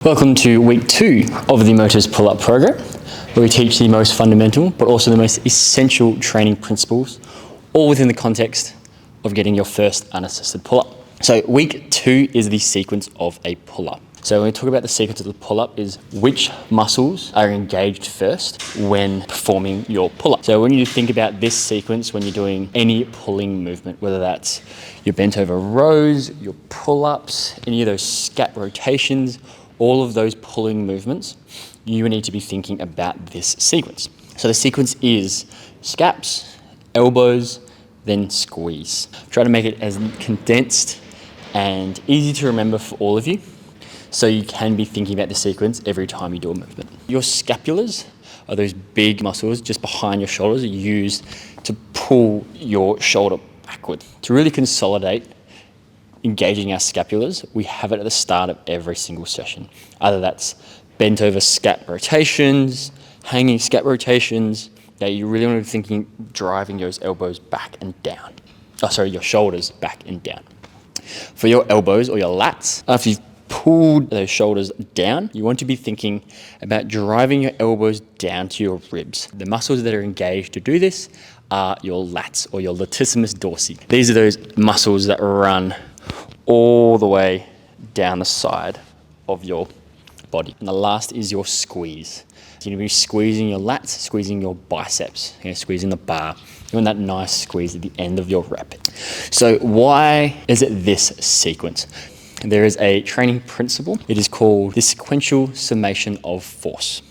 Welcome to week 2 of the Motus pull-up program, where we teach the most fundamental but also the most essential training principles, all within the context of getting your first unassisted pull-up. So week 2 is the sequence of a pull-up. So when we talk about the sequence of the pull-up is which muscles are engaged first when performing your pull-up. So when you think about this sequence, when you're doing any pulling movement, whether that's your bent over rows, your pull-ups, any of those scap rotations, all of those pulling movements, you need to be thinking about this sequence. So the sequence is scaps, elbows, then squeeze. Try to make it as condensed and easy to remember for all of you, so you can be thinking about the sequence every time you do a movement. Your scapulars are those big muscles just behind your shoulders that you use to pull your shoulder backward. To really consolidate engaging our scapulars, we have it at the start of every single session. Either that's bent over scap rotations, hanging scap rotations, you really want to be thinking driving those elbows back and down. Your shoulders back and down. For your elbows or your lats, after you've pulled those shoulders down, you want to be thinking about driving your elbows down to your ribs. The muscles that are engaged to do this are your lats or your latissimus dorsi. These are those muscles that run all the way down the side of your body. And the last is your squeeze. So you're going to be squeezing your lats, squeezing your biceps, squeezing the bar. You want that nice squeeze at the end of your rep. So why is it this sequence? There is a training principle. It is called the sequential summation of force.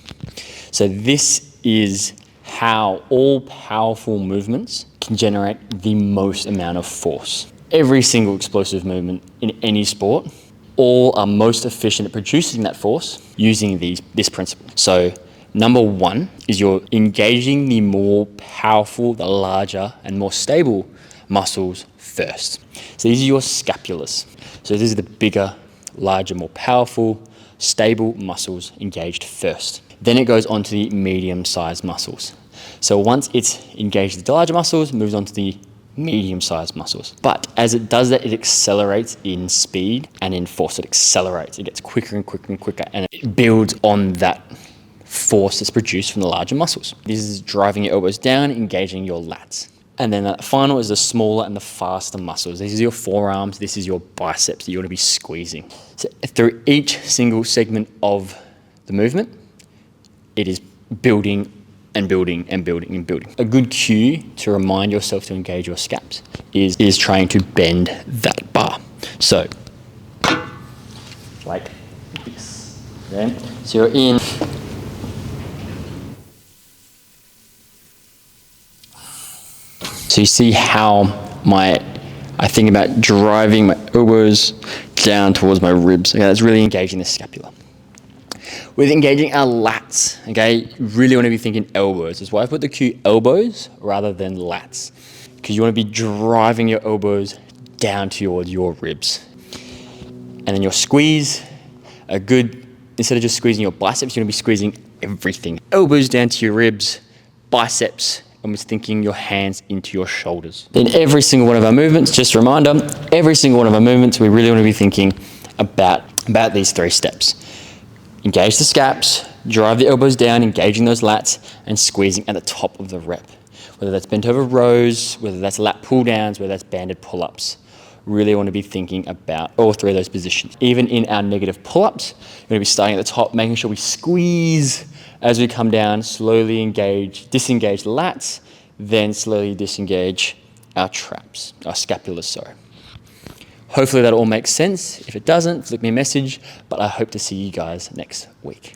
So this is how all powerful movements can generate the most amount of force. Every single explosive movement in any sport, all are most efficient at producing that force using this principle. So number 1 is you're engaging the more powerful, the larger and more stable muscles first. So these are your scapulars. So these are the bigger, larger, more powerful, stable muscles engaged first. Then it goes on to the medium-sized muscles. So once it's engaged the larger muscles, it moves on to the medium-sized muscles. But as it does that, it accelerates in speed and in force. It accelerates. It gets quicker and quicker and quicker, and it builds on that force that's produced from the larger muscles. This is driving your elbows down, engaging your lats. And then the final is the smaller and the faster muscles. These are your forearms. This is your biceps that you want to be squeezing. So through each single segment of the movement, it is building and building and building and building. A good cue to remind yourself to engage your scaps is trying to bend that bar. So, like this. Okay? So you're in. So you see how I think about driving my elbows down towards my ribs. Okay, that's really engaging the scapula. With engaging our lats, you really want to be thinking elbows. That's why I put the cue elbows rather than lats, because you want to be driving your elbows down towards your ribs. And then your squeeze, instead of just squeezing your biceps, you're going to be squeezing everything. Elbows down to your ribs, biceps, and we're thinking your hands into your shoulders. In every single one of our movements, just a reminder, every single one of our movements, we really want to be thinking about these 3 steps. Engage the scaps, drive the elbows down, engaging those lats, and squeezing at the top of the rep. Whether that's bent over rows, whether that's lat pull downs, whether that's banded pull-ups. Really want to be thinking about all 3 of those positions. Even in our negative pull-ups, we're going to be starting at the top, making sure we squeeze as we come down, slowly disengage the lats, then slowly disengage our traps, our scapulars, sorry. Hopefully that all makes sense. If it doesn't, flick me a message, but I hope to see you guys next week.